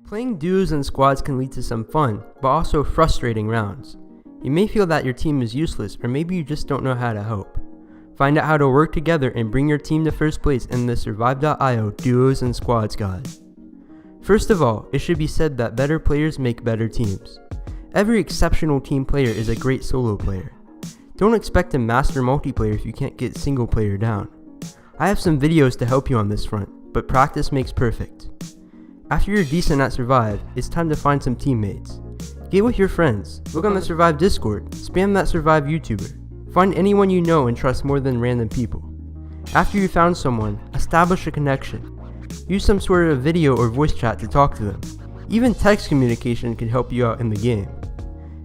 Playing duos and squads can lead to some fun, but also frustrating rounds. You may feel that your team is useless, or maybe you just don't know how to help. Find out how to work together and bring your team to first place in the Survive.io Duos and Squads Guide. First of all, it should be said that better players make better teams. Every exceptional team player is a great solo player. Don't expect to master multiplayer if you can't get single player down. I have some videos to help you on this front, but practice makes perfect. After you're decent at Survive, it's time to find some teammates. Get with your friends, look on the Survive Discord, spam that Survive YouTuber. Find anyone you know and trust more than random people. After you found someone, establish a connection. Use some sort of video or voice chat to talk to them. Even text communication can help you out in the game.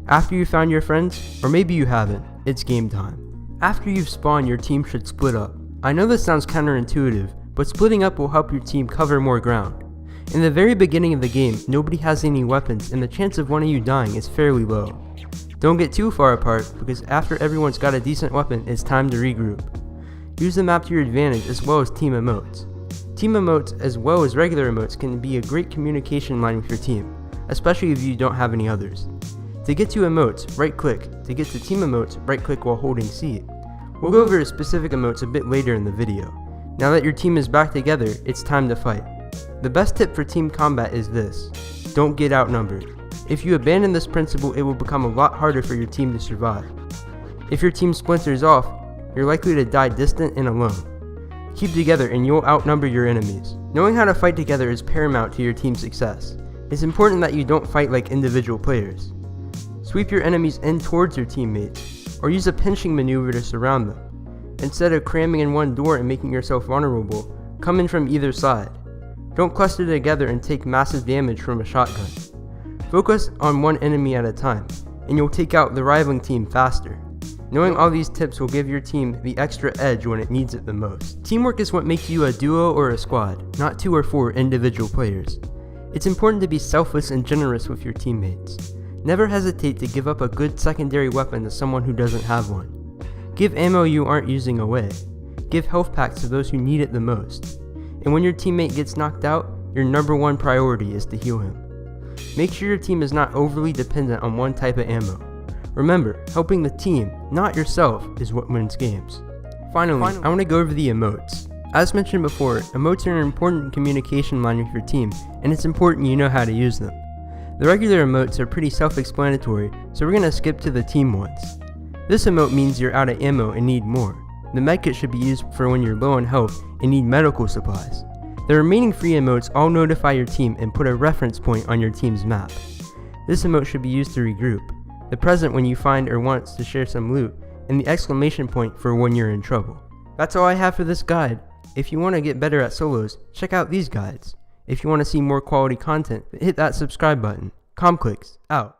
After you found your friends, or maybe you haven't, it's game time. After you've spawned, your team should split up. I know this sounds counterintuitive, but splitting up will help your team cover more ground. In the very beginning of the game, nobody has any weapons and the chance of one of you dying is fairly low. Don't get too far apart, because after everyone's got a decent weapon, it's time to regroup. Use the map to your advantage as well as team emotes. Team emotes as well as regular emotes can be a great communication line with your team, especially if you don't have any others. To get to emotes, right click. To get to team emotes, right click while holding C. We'll go over specific emotes a bit later in the video. Now that your team is back together, it's time to fight. The best tip for team combat is this: don't get outnumbered. If you abandon this principle, it will become a lot harder for your team to survive. If your team splinters off, you're likely to die distant and alone. Keep together and you'll outnumber your enemies. Knowing how to fight together is paramount to your team's success. It's important that you don't fight like individual players. Sweep your enemies in towards your teammates, or use a pinching maneuver to surround them. Instead of cramming in one door and making yourself vulnerable, come in from either side. Don't cluster together and take massive damage from a shotgun. Focus on one enemy at a time, and you'll take out the rivaling team faster. Knowing all these tips will give your team the extra edge when it needs it the most. Teamwork is what makes you a duo or a squad, not 2 or 4 individual players. It's important to be selfless and generous with your teammates. Never hesitate to give up a good secondary weapon to someone who doesn't have one. Give ammo you aren't using away. Give health packs to those who need it the most. And when your teammate gets knocked out, your number one priority is to heal him. Make sure your team is not overly dependent on one type of ammo. Remember, helping the team, not yourself, is what wins games. Finally, I want to go over the emotes. As mentioned before, emotes are an important communication line with your team, and it's important you know how to use them. The regular emotes are pretty self-explanatory, so we're going to skip to the team ones. This emote means you're out of ammo and need more. The medkit should be used for when you're low on health and need medical supplies. The remaining free emotes all notify your team and put a reference point on your team's map. This emote should be used to regroup, the present when you find or want to share some loot, and the exclamation point for when you're in trouble. That's all I have for this guide. If you want to get better at solos, check out these guides. If you want to see more quality content, hit that subscribe button. ComClix, out.